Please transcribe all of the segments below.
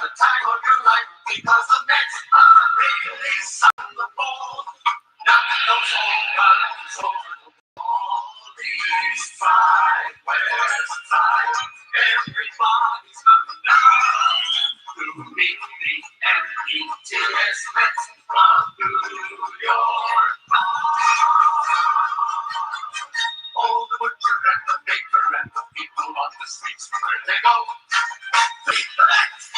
the time of your life because the Mets are really on the ball. Knocking those home runs over the wall. These five, where's the time? Everybody's coming down to meet the Mets from New York. Oh, the butcher and the baker and the people on the streets, where they go, meet the Mets.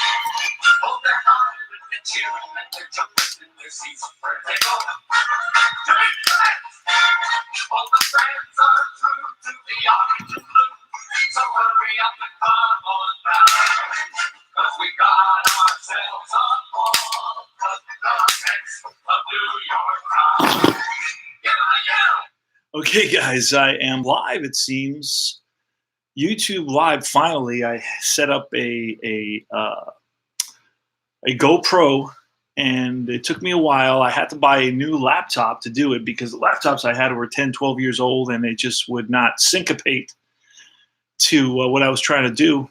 Oh, they're hollering and cheering and they're jumping in their seats, where they go, to meet the Mets. All the fans are true to the orange and blue, so hurry up and come on down, 'cause we got ourselves a ball, 'cause the Mets of New York town. Yeah. Okay, guys, I am live, it seems. YouTube Live, finally. I set up a GoPro, and it took me a while. I had to buy a new laptop to do it because the laptops I had were 10, 12 years old, and they just would not syncopate to what I was trying to do.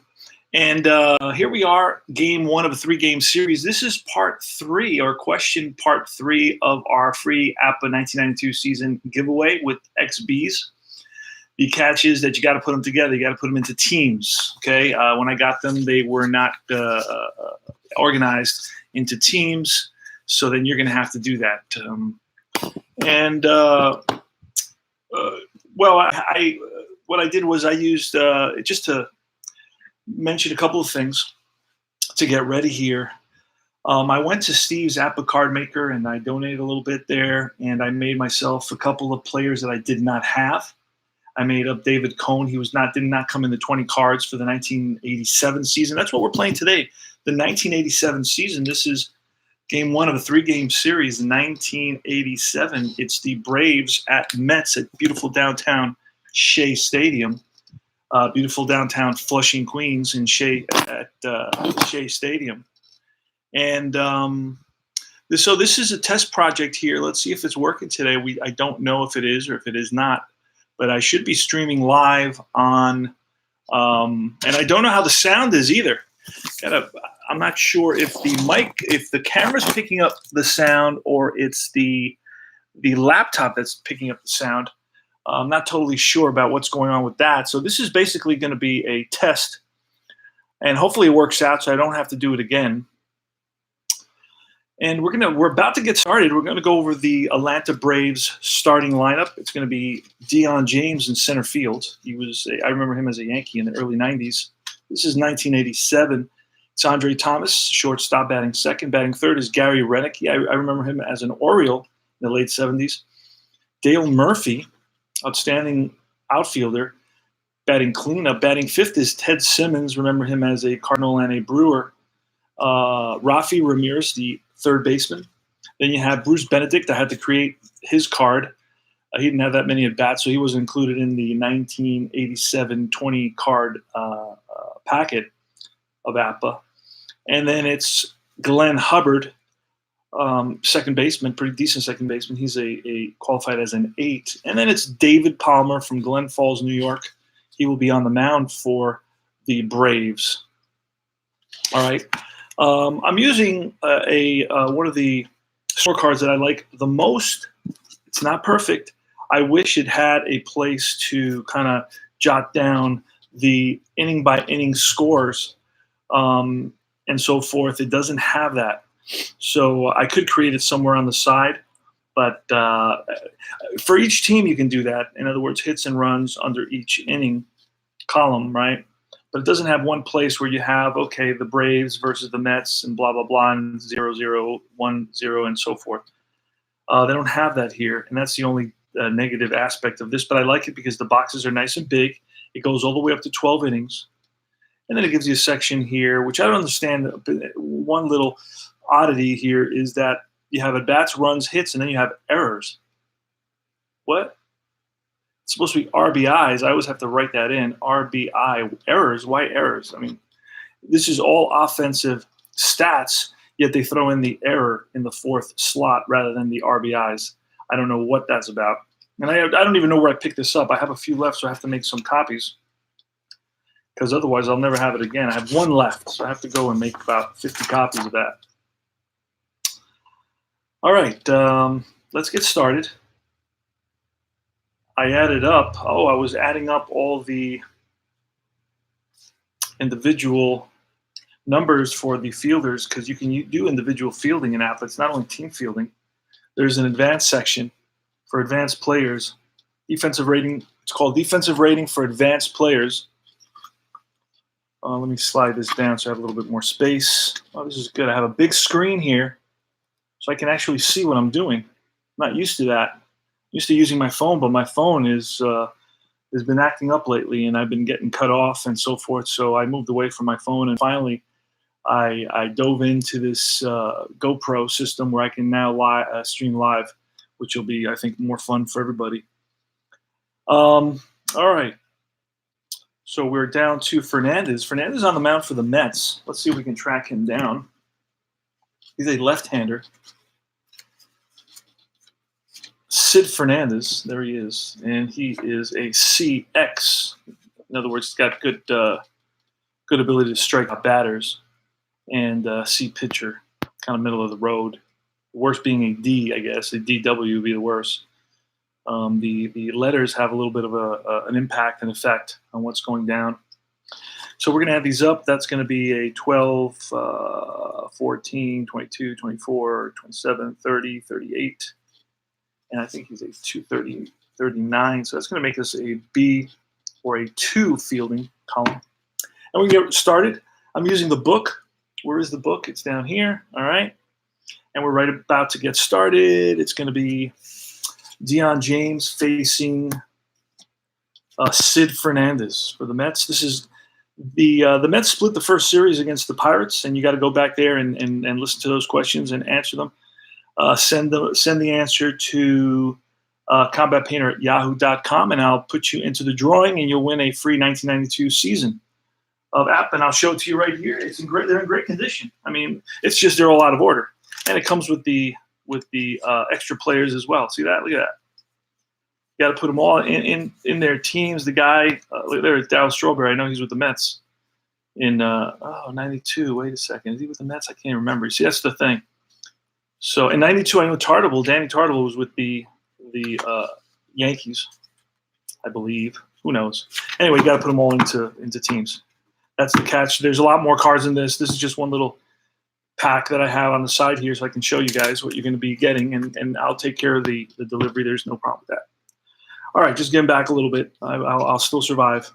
And here we are, game one of a 3-game series. This is part 3, or question part 3 of our free APBA 1992 season giveaway with XBs. The catch is that you got to put them together. You got to put them into teams. Okay. When I got them, they were not organized into teams. So then you're going to have to do that. What I did was I used just to mention a couple of things to get ready here. I went to Steve's APBA card maker and I donated a little bit there, and I made myself a couple of players that I did not have. I made up David Cohn. He did not come in the 20 cards for the 1987 season. That's what we're playing today, the 1987 season. This is game one of a 3-game series, 1987. It's the Braves at Mets at beautiful downtown Shea Stadium. Beautiful downtown Flushing, Queens, in Shea Stadium. And so this is a test project here. Let's see if it's working today. I don't know if it is or if it is not, but I should be streaming live on, and I don't know how the sound is either. I'm not sure if the camera's picking up the sound or it's the laptop that's picking up the sound. I'm not totally sure about what's going on with that. So this is basically going to be a test, and hopefully it works out so I don't have to do it again. And we're about to get started. We're going to go over the Atlanta Braves starting lineup. It's going to be Deion James in center field. I remember him as a Yankee in the early 90s. This is 1987. It's Andre Thomas, shortstop, batting second. Batting third is Gary Renick. I remember him as an Oriole in the late 70s. Dale Murphy, outstanding outfielder, batting cleanup. Batting fifth is Ted Simmons. Remember him as a Cardinal and a Brewer. Rafi Ramirez, the third baseman. Then you have Bruce Benedict. I had to create his card. He didn't have that many at bats, so he was included in the 1987 20 card packet of APBA. And then it's Glenn Hubbard, second baseman, pretty decent second baseman. He's a qualified as an 8. And then it's David Palmer from Glen Falls, New York. He will be on the mound for the Braves. All right. I'm using one of the scorecards that I like the most. It's not perfect. I wish it had a place to kind of jot down the inning by inning scores and so forth. It doesn't have that. So I could create it somewhere on the side, but for each team you can do that. In other words, hits and runs under each inning column, right? But it doesn't have one place where you have, okay, the Braves versus the Mets and blah, blah, blah, and 0-0, 1-0, and so forth. They don't have that here, and that's the only negative aspect of this. But I like it because the boxes are nice and big. It goes all the way up to 12 innings. And then it gives you a section here, which I don't understand. One little oddity here is that you have at-bats, runs, hits, and then you have errors. What? It's supposed to be RBIs. I always have to write that in. RBI. Errors. Why errors? I mean, this is all offensive stats, yet they throw in the error in the fourth slot rather than the RBIs. I don't know what that's about. And I don't even know where I picked this up. I have a few left, so I have to make some copies. because otherwise I'll never have it again. I have one left, so I have to go and make about 50 copies of that. All right, let's get started. I added up. Oh, I was adding up all the individual numbers for the fielders because you can do individual fielding in APBA. It's not only team fielding. There's an advanced section for advanced players. Defensive rating. It's called defensive rating for advanced players. Let me slide this down so I have a little bit more space. Oh, this is good. I have a big screen here so I can actually see what I'm doing. I'm not used to that. I'm used to using my phone, but my phone has been acting up lately, and I've been getting cut off and so forth. So I moved away from my phone, and finally I dove into this GoPro system where I can now stream live, which will be, I think, more fun for everybody. All right. So we're down to Fernandez. Fernandez on the mound for the Mets. Let's see if we can track him down. He's a left-hander. Sid Fernandez, there he is, and he is a CX. In other words, he's got good ability to strike out batters, and C pitcher, kind of middle of the road. The worst being a D, I guess. A DW would be the worst. The letters have a little bit of an impact and effect on what's going down. So we're going to have these up. That's going to be a 12, 14, 22, 24, 27, 30, 38. And I think he's a 230, 39. So that's going to make us a B or a 2 fielding column. And we get started. I'm using the book. Where is the book? It's down here. All right. And we're right about to get started. It's going to be Deion James facing Sid Fernandez for the Mets. This is the Mets split the first series against the Pirates, and you got to go back there and listen to those questions and answer them. Send the answer to combatpainter@yahoo.com, and I'll put you into the drawing, and you'll win a free 1992 season of app, and I'll show it to you right here. They're in great condition. I mean, it's just they're all out of order, and it comes with the extra players as well. See that? Look at that. You got to put them all in their teams. The guy, look there's Darryl Strawberry. I know he's with the Mets in 92. Wait a second. Is he with the Mets? I can't remember. See, that's the thing. So in 92, I know Danny Tartable was with the Yankees, I believe. Who knows? Anyway, you got to put them all into teams. That's the catch. There's a lot more cards in this. This is just one little pack that I have on the side here so I can show you guys what you're going to be getting, and I'll take care of the delivery. There's no problem with that. All right, just getting back a little bit. I'll still survive.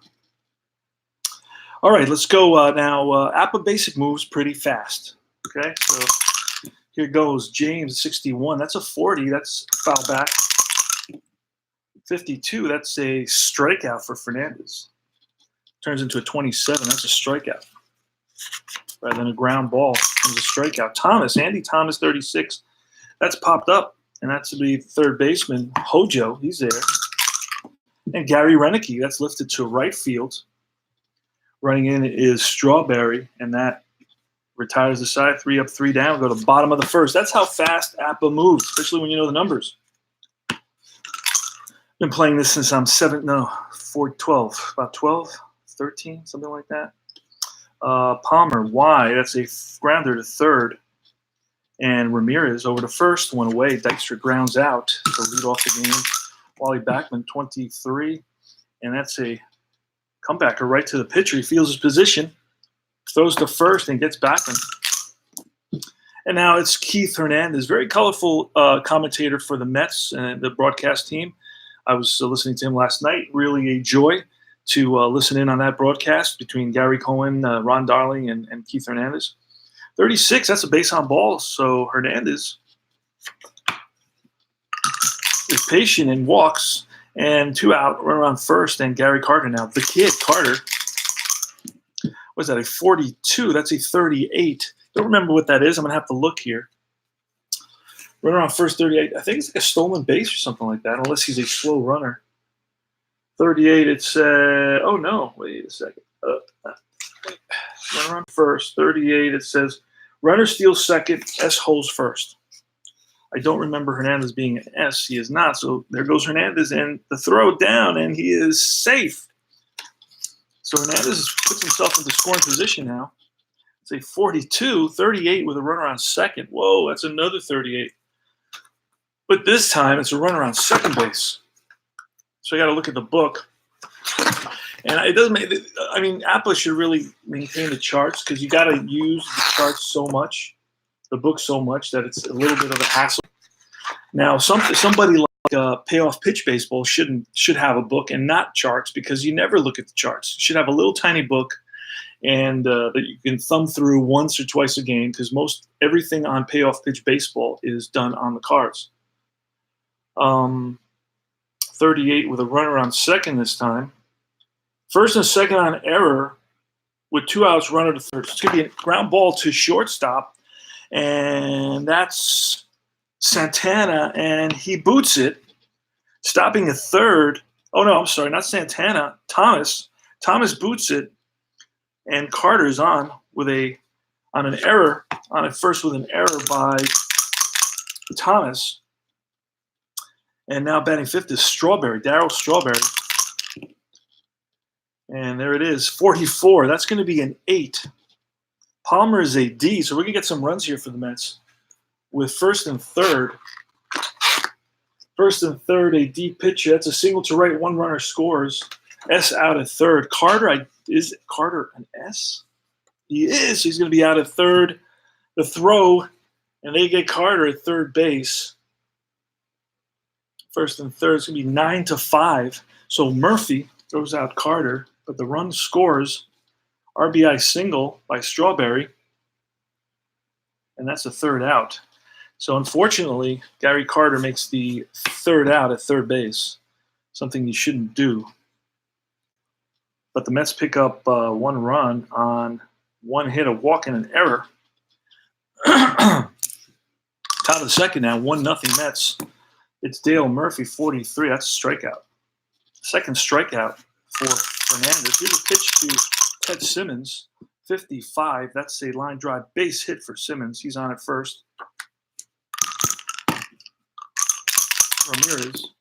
All right, let's go now. APBA basic moves pretty fast. Okay, so here goes. James, 61. That's a 40. That's foul back. 52. That's a strikeout for Fernandez. Turns into a 27. That's a strikeout. Rather than a ground ball, it's a strikeout. Andy Thomas, 36. That's popped up, and that's to be third baseman. Hojo, he's there. And Gary Renicky, that's lifted to right field. Running in is Strawberry, and that retires the side. 3 up, 3 down. Go to the bottom of the first. That's how fast APBA moves, especially when you know the numbers. Been playing this since I'm 12, about 12, 13, something like that. Palmer, Y, that's a grounder to third. And Ramirez over to first, one away. Dykstra grounds out to lead off the game. Wally Backman, 23. And that's a comebacker right to the pitcher. He feels his position, throws to first, and gets Backman. And now it's Keith Hernandez, very colorful commentator for the Mets and the broadcast team. I was listening to him last night. Really a joy to listen in on that broadcast between Gary Cohen, Ron Darling, and Keith Hernandez. 36, that's a base on ball. So Hernandez is patient and walks, and 2 out, run around first, and Gary Carter now. The kid, Carter, was that a 42? That's a 38. Don't remember what that is. I'm going to have to look here. Run around first, 38. I think it's like a stolen base or something like that, unless he's a slow runner. 38, it says, oh no, wait a second. Run around first, 38, it says, runner steals second, S holds first. I don't remember Hernandez being an S. He is not. So there goes Hernandez, and the throw down, and he is safe. So Hernandez puts himself into scoring position now. It's a 42, 38 with a runner on second. Whoa, that's another 38. But this time it's a runner on second base. So I got to look at the book. And it doesn't make, I mean, APBA should really maintain the charts because you got to use the charts so much, the book so much that it's a little bit of a hassle. Now, somebody like Payoff Pitch Baseball should have a book and not charts because you never look at the charts. You should have a little tiny book and that you can thumb through once or twice a game because most everything on Payoff Pitch Baseball is done on the cards. 38 with a runner on second this time. First and second on error with 2 outs, runner to third. It's going to be a ground ball to shortstop, and that's Santana, and he boots it, stopping at third. Oh, no, I'm sorry, not Santana. Thomas. Thomas boots it, and Carter's on an error, on at first with an error by Thomas. And now batting fifth is Strawberry, Darryl Strawberry. And there it is, 44. That's going to be an 8. Palmer is a D, so we're going to get some runs here for the Mets. With first and third. First and third, a D pitcher. That's a single to right, 1 runner scores. S out at third. Carter, is Carter an S? He is. He's going to be out at third. The throw, and they get Carter at third base. First and third, it's going to be 9-5. So Murphy throws out Carter, but the run scores. RBI single by Strawberry, and that's the third out. So unfortunately, Gary Carter makes the third out at third base, something you shouldn't do. But the Mets pick up 1 run on 1 hit, a walk, and an error. Top of the second now, 1-0 Mets. It's Dale Murphy, 43. That's a strikeout. Second strikeout for Fernandez. Here's a pitch to Ted Simmons, 55. That's a line drive base hit for Simmons. He's on at first. Ramirez,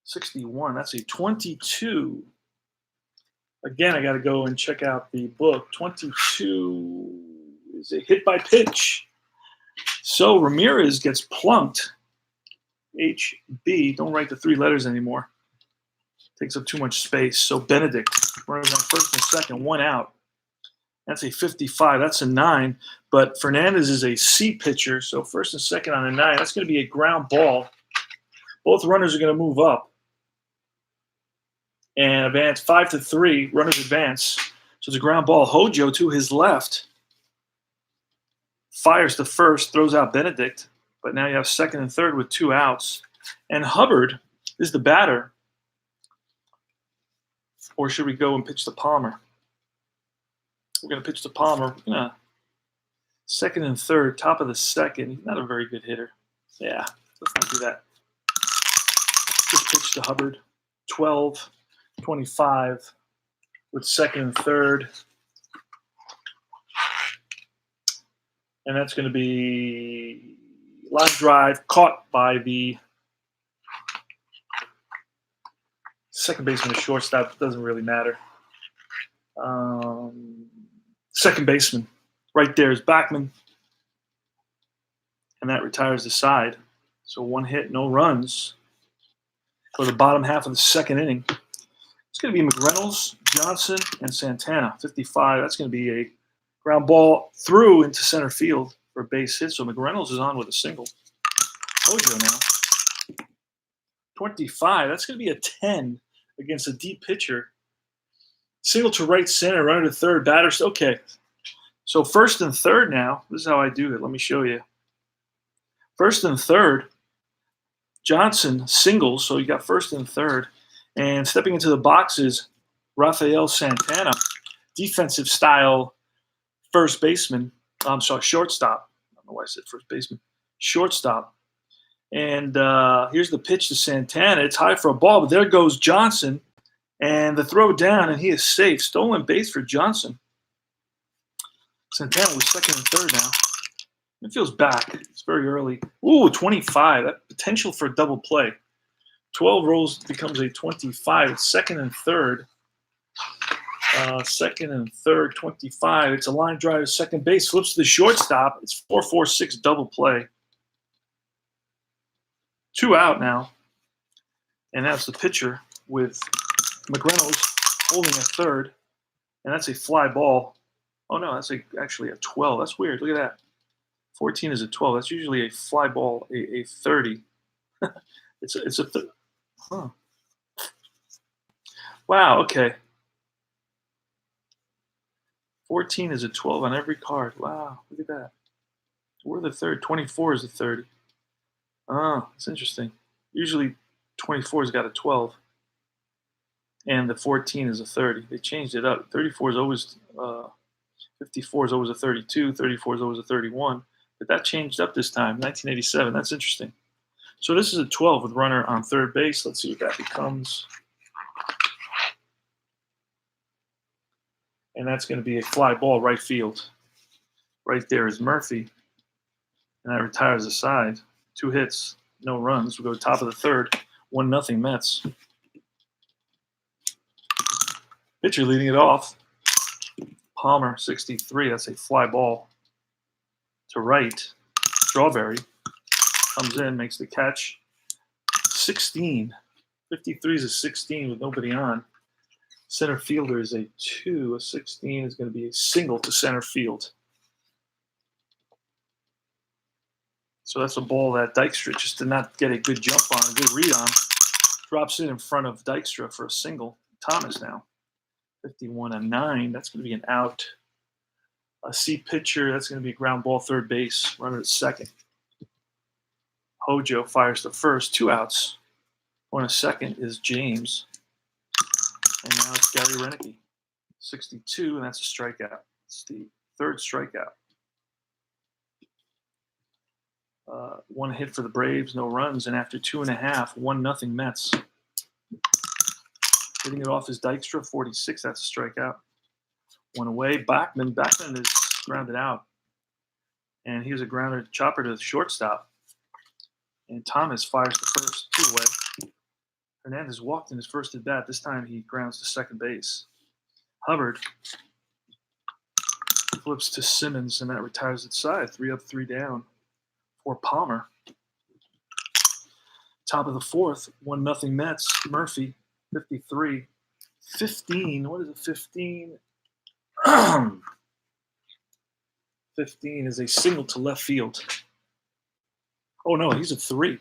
61. That's a 22. Again, I got to go and check out the book. 22 is a hit by pitch. So Ramirez gets plunked. HB, don't write the 3 letters anymore. Takes up too much space. So Benedict runners on first and second, 1 out. That's a 55. That's a 9. But Fernandez is a C pitcher, so first and second on a 9. That's going to be a ground ball. Both runners are going to move up and advance 5-3. Runners advance. So it's a ground ball. Hojo to his left fires to first, throws out Benedict. But now you have second and third with 2 outs. And Hubbard is the batter. Or should we go and pitch to Palmer? We're going to pitch to Palmer. Second and third, top of the second. He's not a very good hitter. Yeah, let's not do that. Just pitch to Hubbard. 12, 25 with second and third. And that's going to be line drive caught by the second baseman or shortstop. Doesn't really matter. Second baseman. Right there is Backman. And that retires the side. So 1 hit, no runs for the bottom half of the second inning. It's going to be McReynolds, Johnson, and Santana. 55. That's going to be a ground ball through into center field for a base hit. So McReynolds is on with a single. Hojo now. 25. That's going to be a 10 against a deep pitcher. Single to right center, runner to third, batters. Okay. So first and third now. This is how I do it. Let me show you. First and third. Johnson singles, so you got first and third. And stepping into the boxes, Rafael Santana, defensive style first baseman. I'm sorry, shortstop. I don't know why I said first baseman. Shortstop. And here's the pitch to Santana. It's high for a ball, but there goes Johnson. And the throw down, and he is safe. Stolen base for Johnson. Santana was second and third now. It feels back. It's very early. Ooh, 25. That potential for a double play. 12 rolls becomes a 25. It's second and third. Second and third, 25. It's a line drive to second base. Flips to the shortstop. It's 4-4-6 double play. 2 out now. And that's the pitcher with McReynolds holding a third. And that's a fly ball. Oh, no, that's actually a 12. That's weird. Look at that. 14 is a 12. That's usually a fly ball, a 30. it's a huh. Wow, okay. 14 is a 12 on every card. Wow, look at that. We're the third. 24 is the 30. Oh, that's interesting. Usually 24's got a 12. And the 14 is a 30. They changed it up. 34 is always 54 is always a 32. 34 is always a 31. But that changed up this time, 1987. That's interesting. So this is a 12 with runner on third base. Let's see what that becomes. And that's going to be a fly ball right field. Right there is Murphy. And that retires the side. 2 hits, no runs. We go top of the third. 1-0 Mets. Pitcher leading it off. Palmer, 63. That's a fly ball to right. Strawberry comes in, makes the catch. 16. 53 is a 16 with nobody on. Center fielder is a 2. A 16 is going to be a single to center field. So that's a ball that Dykstra just did not get a good jump on, a good read on. Drops it in front of Dykstra for a single. Thomas now. 51-9. That's going to be an out. A C pitcher. That's going to be a ground ball third base. Runner at second. Hojo fires to first. 2 outs. One at second is James. And now it's Gary Renicky. 62, and that's a strikeout. It's the third strikeout. 1 hit for the Braves, no runs, and after 2.5, 1-0 Mets. Hitting it off is Dykstra, 46. That's a strikeout. 1 away. Bachman is grounded out, and he was a grounder chopper to the shortstop. And Thomas fires the first, 2 away. Hernandez walked in his first at bat. This time he grounds to second base. Hubbard flips to Simmons, and that retires its side. 3 up, 3 down for Palmer. Top of the fourth, 1-0 Mets. Murphy, 53. 15. What is it? 15. 15 is a single to left field. Oh no, he's a 3.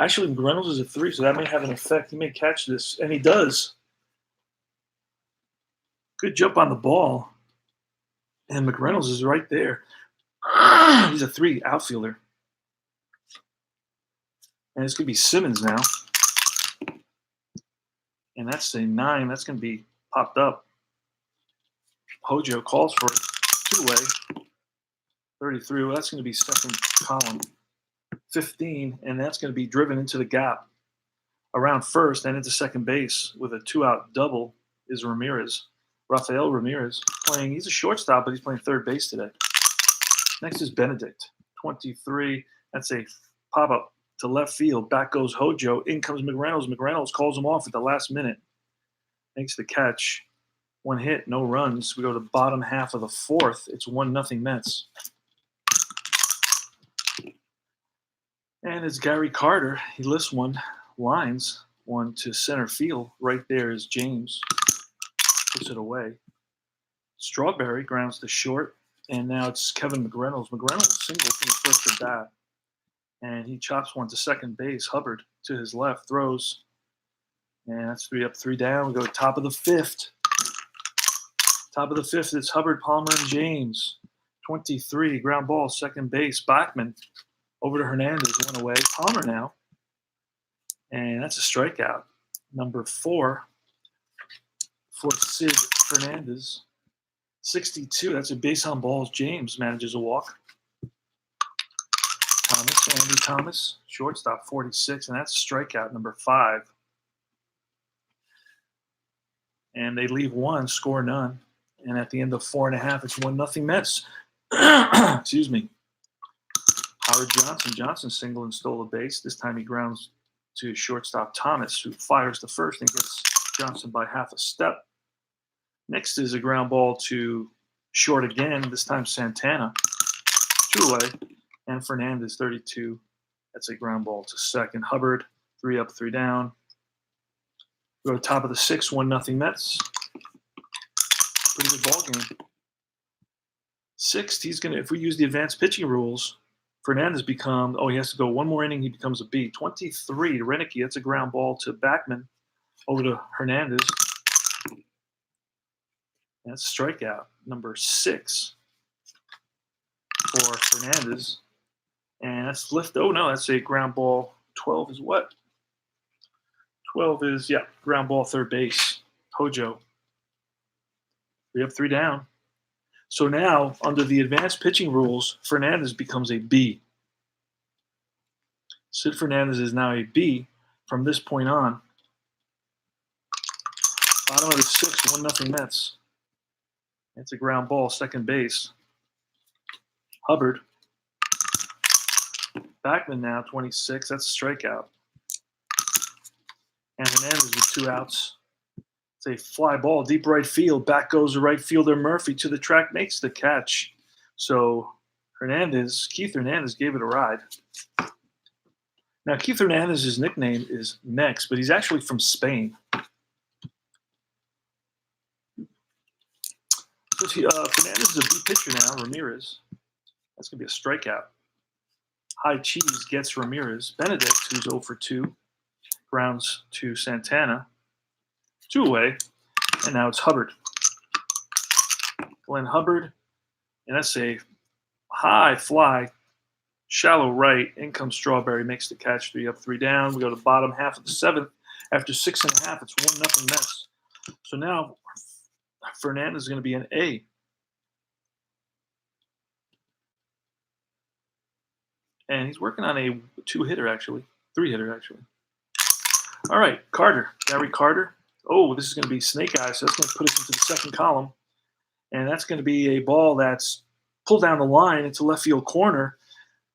Actually, McReynolds is a 3, so that may have an effect. He may catch this, and he does. Good jump on the ball. And McReynolds is right there. He's a 3 outfielder. And it's going to be Simmons now. And that's a 9. That's going to be popped up. Hojo calls for it. 2-way. 33. Well, that's going to be second column. 15. And that's going to be driven into the gap around first and into second base with a 2-out double is Ramirez. Rafael Ramirez playing. He's a shortstop, but he's playing third base today. Next is Benedict. 23. That's a pop-up to left field. Back goes Hojo. In comes McReynolds. McReynolds calls him off at the last minute. Makes the catch. 1 hit, no runs. We go to the bottom half of the fourth. It's 1-0 Mets. And it's Gary Carter. He lifts lines one to center field. Right there is James. Puts it away. Strawberry grounds to short. And now it's Kevin McReynolds. McReynolds single from the first at bat. And he chops one to second base. Hubbard to his left throws. And that's 3 up, 3 down. We go to top of the fifth. Top of the fifth, it's Hubbard, Palmer, and James. 23, ground ball, second base. Bachman over to Hernandez, 1 away. Palmer now. And that's a strikeout. Number 4 for Sid Fernandez. 62, that's a base on balls. James manages a walk. Andy Thomas, shortstop, 46, and that's strikeout number 5. And they leave 1, score none. And at the end of 4.5, it's 1-0 Mets. Excuse me. Howard Johnson single and stole a base. This time he grounds to shortstop Thomas, who fires the first and gets Johnson by half a step. Next is a ground ball to short again, this time Santana. 2 away. And Fernandez, 32. That's a ground ball to second. Hubbard, 3 up, 3 down. Go to top of the 6th, 1-0 Mets. Pretty good ball game. 6th, he's gonna, if we use the advanced pitching rules, Fernandez he has to go one more inning, he becomes a B. 23 to Renicky, that's a ground ball to Backman. Over to Hernandez. That's strikeout number 6 for Fernandez. And that's lift. Oh, no, that's a ground ball. 12 is what? 12 is, ground ball third base. Hojo. 3 up, 3 down. So now, under the advanced pitching rules, Fernandez becomes a B. Sid Fernandez is now a B from this point on. Bottom of the 6th, 1-0 Mets. It's a ground ball, second base. Hubbard. Backman now, 26. That's a strikeout. And Hernandez with 2 outs. It's a fly ball, deep right field. Back goes the right fielder Murphy to the track, makes the catch. So Keith Hernandez gave it a ride. Now, Keith Hernandez's nickname is Mex, but he's actually from Spain. So Fernandez is a B pitcher now, Ramirez. That's going to be a strikeout. High Cheese gets Ramirez. Benedict, who's 0 for 2, grounds to Santana. 2 away, and now it's Hubbard. Glenn Hubbard, and that's a high fly, shallow right. In comes Strawberry, makes the catch. 3 up, 3 down. We go to the bottom half of the 7th. After 6.5, it's 1-0 Mets. So now Fernandez is going to be an A. And he's working on a 2-hitter, actually. 3-hitter, actually. All right, Gary Carter. Oh, this is going to be snake eyes, so that's going to put us into the second column. And that's going to be a ball that's pulled down the line into left field corner.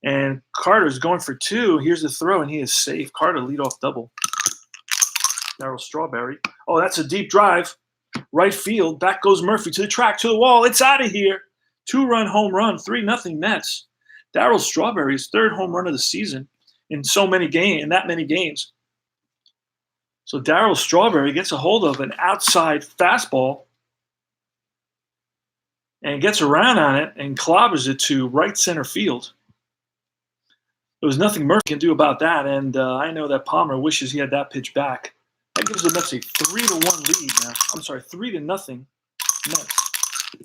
And Carter's going for 2. Here's the throw, and he is safe. Carter, leadoff double. Darryl Strawberry. Oh, that's a deep drive. Right field. Back goes Murphy to the track, to the wall. It's out of here. 2-run home run. 3-0 Mets. Darryl Strawberry's 3rd home run of the season in that many games. So Darryl Strawberry gets a hold of an outside fastball and gets around on it and clobbers it to right center field. There was nothing Murphy can do about that, and I know that Palmer wishes he had that pitch back. That gives the Mets a 3-1 lead now. I'm sorry, 3-0 Mets.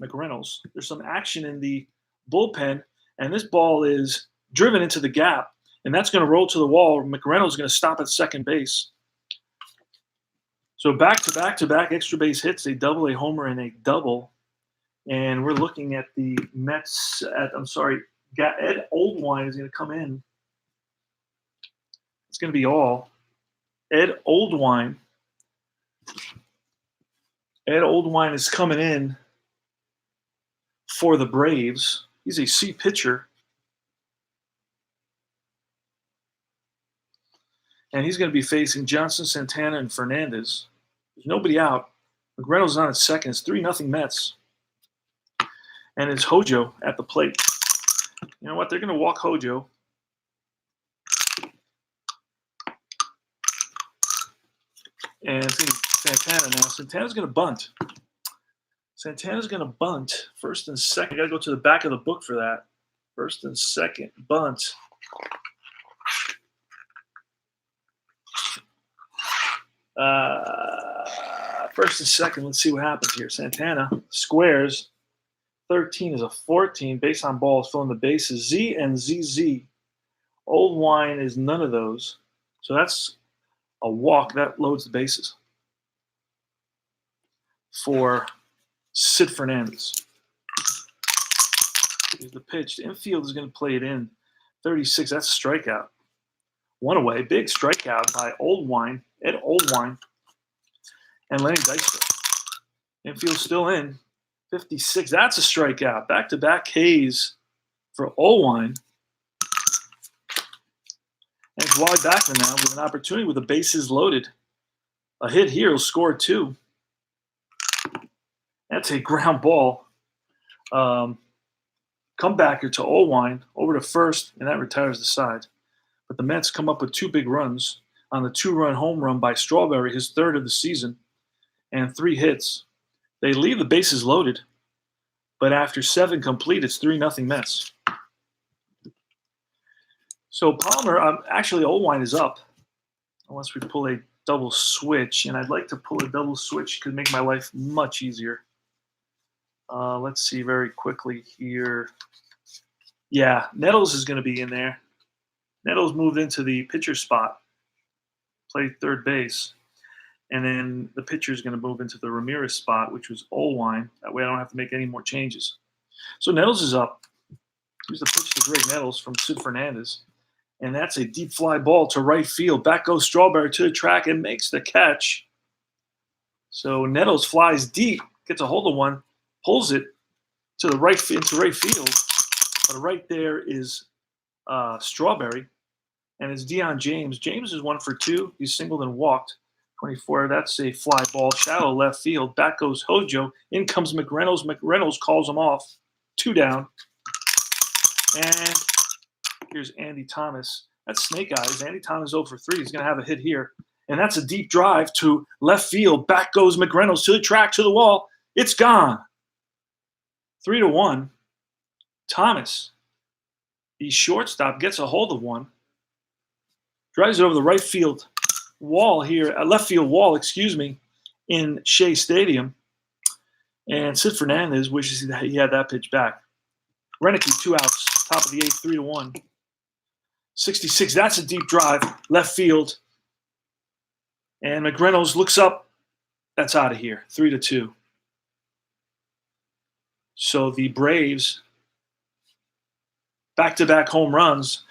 McReynolds. There's some action in the bullpen, and this ball is driven into the gap, and that's going to roll to the wall. McReynolds is going to stop at second base. So back-to-back extra base hits, a double, a homer, and a double. And we're looking at the Mets Ed Oldwine is going to come in. It's going to be all. Ed Oldwine is coming in for the Braves. He's a C pitcher. And he's going to be facing Johnson, Santana, and Fernandez. There's nobody out. McReynolds is on at second. It's 3-0 Mets. And it's Hojo at the plate. You know what? They're going to walk Hojo. And it's going to be Santana now. Santana's going to bunt. Santana's going to bunt. First and second. I got to go to the back of the book for that. First and second. Bunt. First and second. Let's see what happens here. Santana squares. 13 is a 14. Base on balls filling the bases. Z and ZZ. Oldwine is none of those. So that's a walk. That loads the bases for Sid Fernandez. Here's the pitch. The infield is going to play it in. 36. That's a strikeout. 1 away. Big strikeout by Ed Oldwine, and Lenny Dykstra. Infield still in. 56. That's a strikeout. Back-to-back K's for Oldwine. And it's Wally Backman now with an opportunity with the bases loaded. A hit here will score 2. That's a ground ball. Comebacker to Olwine over to first, and that retires the side. But the Mets come up with 2 big runs on the 2-run home run by Strawberry, his 3rd of the season, and 3 hits. They leave the bases loaded, but after 7 complete, it's 3-0 Mets. So Palmer, actually Olwine is up, unless we pull a double switch, and I'd like to pull a double switch. Could make my life much easier. Let's see very quickly here. Yeah, Nettles is going to be in there. Nettles moved into the pitcher spot, played third base. And then the pitcher is going to move into the Ramirez spot, which was Olwine. That way I don't have to make any more changes. So Nettles is up. Here's the pitch to Greg Nettles from Sid Fernandez. And that's a deep fly ball to right field. Back goes Strawberry to the track and makes the catch. So Nettles flies deep, gets a hold of one, pulls it to the into right field. But right there is Strawberry, and it's Dion James. James is 1 for 2. He's singled and walked. 24. That's a fly ball, shallow left field. Back goes Hojo. In comes McReynolds. McReynolds calls him off. 2 down. And here's Andy Thomas. That's Snake Eyes. Andy Thomas 0 for 3. He's going to have a hit here. And that's a deep drive to left field. Back goes McReynolds to the track, to the wall. It's gone. 3-1. Thomas, the shortstop, gets a hold of one. Drives it over the right field wall here, left field wall, in Shea Stadium. And Sid Fernandez wishes he had that pitch back. Renicky, 2 outs, top of the 8th, 3-1. 66, that's a deep drive, left field. And McReynolds looks up. That's out of here, 3-2. So the Braves, back-to-back home runs,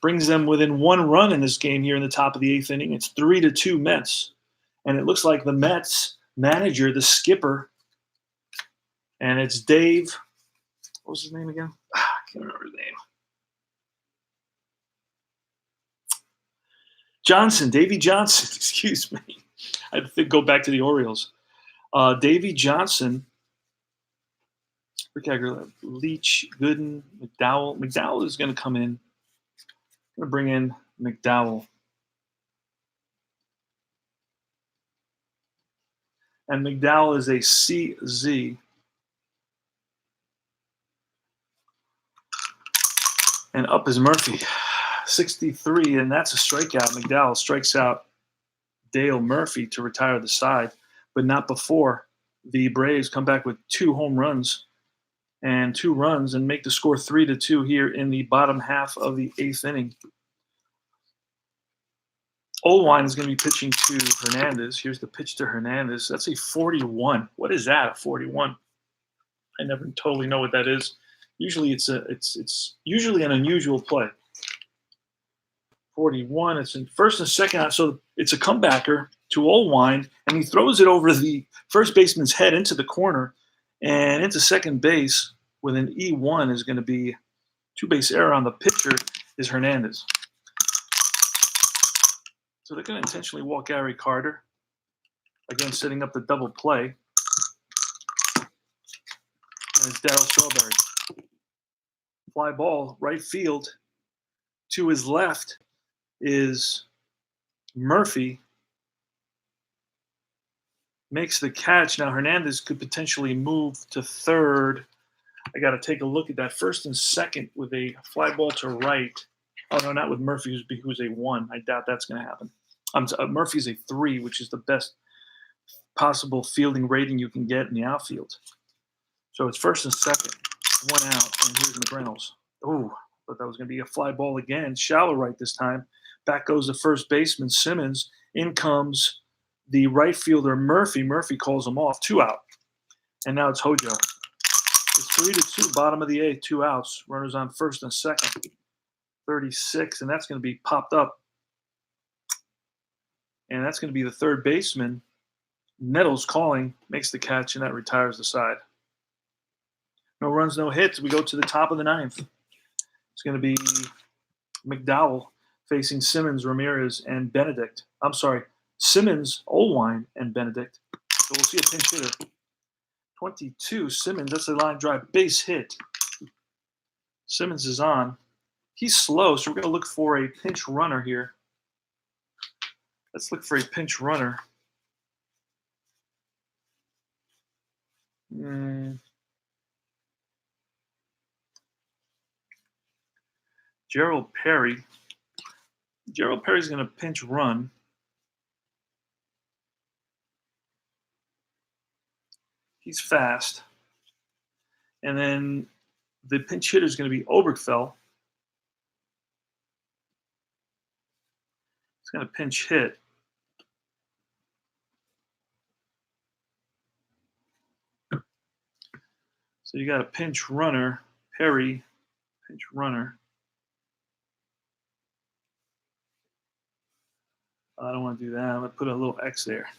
brings them within 1 run in this game here in the top of the 8th inning. It's 3-2 Mets. And it looks like the Mets manager, the skipper, and it's Dave. What was his name again? I can't remember his name. Johnson, Davey Johnson, excuse me. I had to go back to the Orioles. Davey Johnson, Rick Agger, Leach, Gooden, McDowell. McDowell is going to come in. I'm going to bring in McDowell. And McDowell is a CZ. And up is Murphy, 63, and that's a strikeout. McDowell strikes out Dale Murphy to retire the side, but not before the Braves come back with 2 home runs and 2 runs and make the score 3-2 here in the bottom half of the 8th inning. Olwine is going to be pitching to Hernandez. Here's the pitch to Hernandez. That's a 41. What is that, a 41? I never totally know what that is. Usually it's usually an unusual play. 41. It's in first and second. So it's a comebacker to Olwine, and he throws it over the first baseman's head into the corner and into second base with an E1 is going to be 2-base error on the pitcher is Hernandez. So they're going to intentionally walk Gary Carter, again setting up the double play. And it's Darryl Strawberry. Fly ball, right field. To his left is Murphy. Makes the catch. Now Hernandez could potentially move to third. I got to take a look at that. First and second with a fly ball to right. Oh, no, not with Murphy, who's a 1. I doubt that's going to happen. Murphy's a 3, which is the best possible fielding rating you can get in the outfield. So it's first and second, 1 out, and here's McReynolds. Oh, thought that was going to be a fly ball again. Shallow right this time. Back goes the first baseman, Simmons. In comes the right fielder, Murphy. Murphy calls him off. 2 out. And now it's Hojo. It's 3-2, bottom of the 8th, 2 outs. Runners on first and second. 36, and that's going to be popped up. And that's going to be the third baseman. Nettles calling, makes the catch, and that retires the side. No runs, no hits. We go to the top of the 9th. It's going to be McDowell facing Simmons, Ramirez, and Benedict. I'm sorry, Simmons, Olwine, and Benedict. So we'll see a pinch hitter. 22, Simmons, that's a line drive, base hit. Simmons is on. He's slow, so we're going to look for a pinch runner here. Let's look for a pinch runner. Gerald Perry. Gerald Perry's going to pinch run. He's fast. And then the pinch hitter is going to be Obergfell. He's going to pinch hit. So you got a pinch runner, Perry, pinch runner. I don't want to do that. I'm going to put a little X there.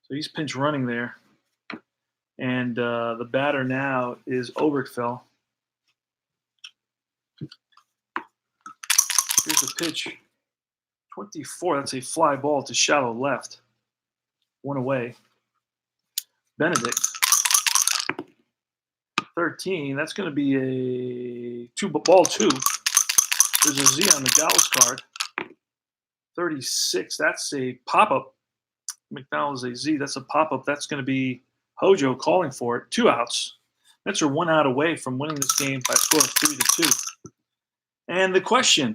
So he's pinch running there. And the batter now is Obergfell. Here's the pitch. 24, that's a fly ball to shallow left. One away. Benedict. 13, that's going to be a ball two. There's a Z on the Gals card. 36, that's a pop-up. McDowell's a Z, that's a pop-up. That's going to be Hojo calling for it. 2 outs. Mets are 1 out away from winning this game by a score of 3-2. And the question,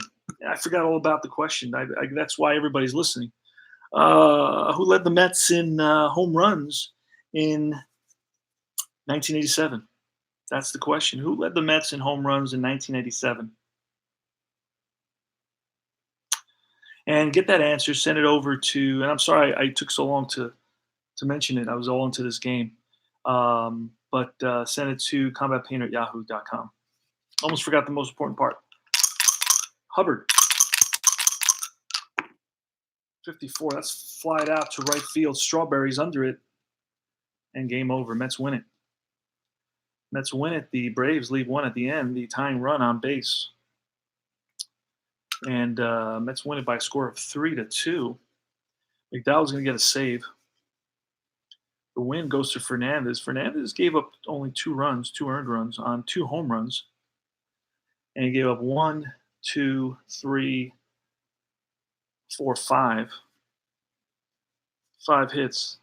I forgot all about the question. That's why everybody's listening. Who led the Mets in home runs in 1987? That's the question. Who led the Mets in home runs in 1987? And get that answer, send it over to, and I'm sorry I took so long to mention it. I was all into this game. But send it to combatpainter@yahoo.com. Almost forgot the most important part. Hubbard. 54, that's flied out to right field. Strawberries under it. And game over. Mets win it. Mets win it. The Braves leave one at the end. The tying run on base. And Mets win it by a score of 3-2. McDowell's going to get a save. The win goes to Fernandez. Fernandez gave up only 2 runs, 2 earned runs on 2 home runs. And he gave up 1, 2, 3, 4, 5. 5 hits.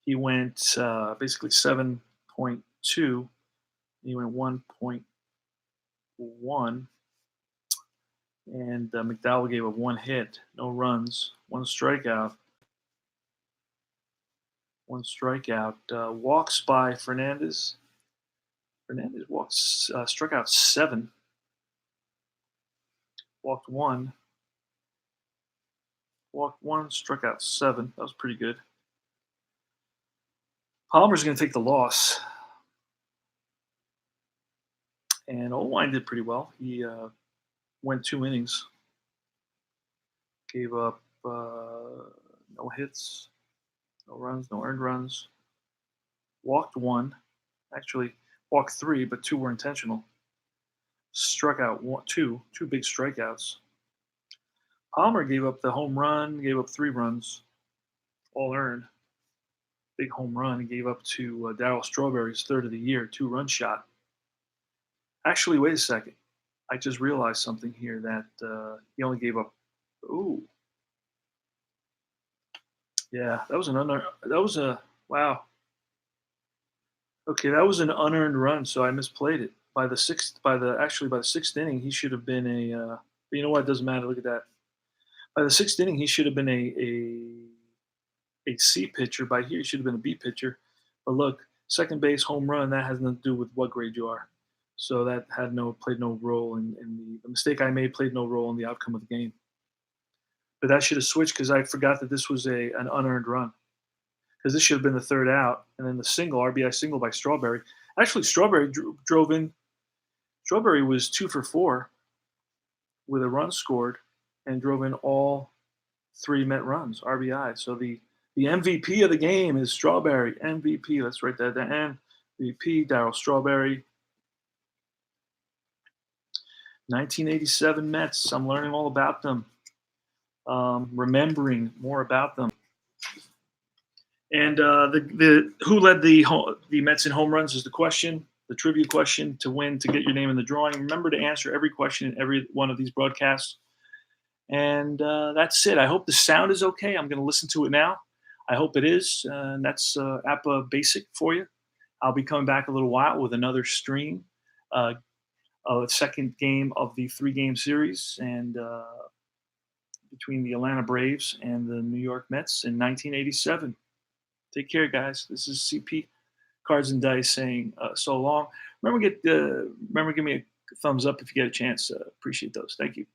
He went basically 7.2. He went 1.1. And McDowell gave up 1 hit, no runs, 1 strikeout. 1 strikeout. Walks by Fernandez. Fernandez struck out 7. Walked 1. Walked 1, struck out 7. That was pretty good. Palmer's going to take the loss. And Olwine did pretty well. He went 2 innings. Gave up no hits, no runs, no earned runs. Walked 1. Actually, walked 3, but 2 were intentional. Struck out 2 big strikeouts. Palmer gave up the home run, gave up 3 runs, all earned. Big home run. He gave up to Darryl Strawberry's 3rd of the year, 2-run shot. Actually, wait a second. I just realized something here that he only gave up. Ooh. Yeah, that was wow. Okay, that was an unearned run, so I misplayed it. By the 6th inning, he should have been a. You know what? It doesn't matter. Look at that. By the 6th inning, he should have been a C pitcher. By here, he should have been a B pitcher. But look, second base home run. That has nothing to do with what grade you are. So that played no role in the mistake I made. Played no role in the outcome of the game. But that should have switched because I forgot that this was an unearned run. Because this should have been the 3rd out, and then the RBI single by Strawberry. Actually, Strawberry drove in. Strawberry was 2 for 4 with a run scored and drove in all 3 Met runs, RBI. So the MVP of the game is Strawberry. MVP. Let's write that down. MVP, Darryl Strawberry. 1987 Mets. I'm learning all about them. Remembering more about them. And the who led the Mets in home runs is the question, the trivia question to win to get your name in the drawing. Remember to answer every question in every one of these broadcasts. And that's it. I hope the sound is okay. I'm going to listen to it now. I hope it is. And that's APBA Basic for you. I'll be coming back a little while with another stream, uh, a second game of the three-game series, and between the Atlanta Braves and the New York Mets in 1987. Take care, guys. This is CP Cards and Dice saying so long. Remember, give me a thumbs up if you get a chance. Appreciate those. Thank you.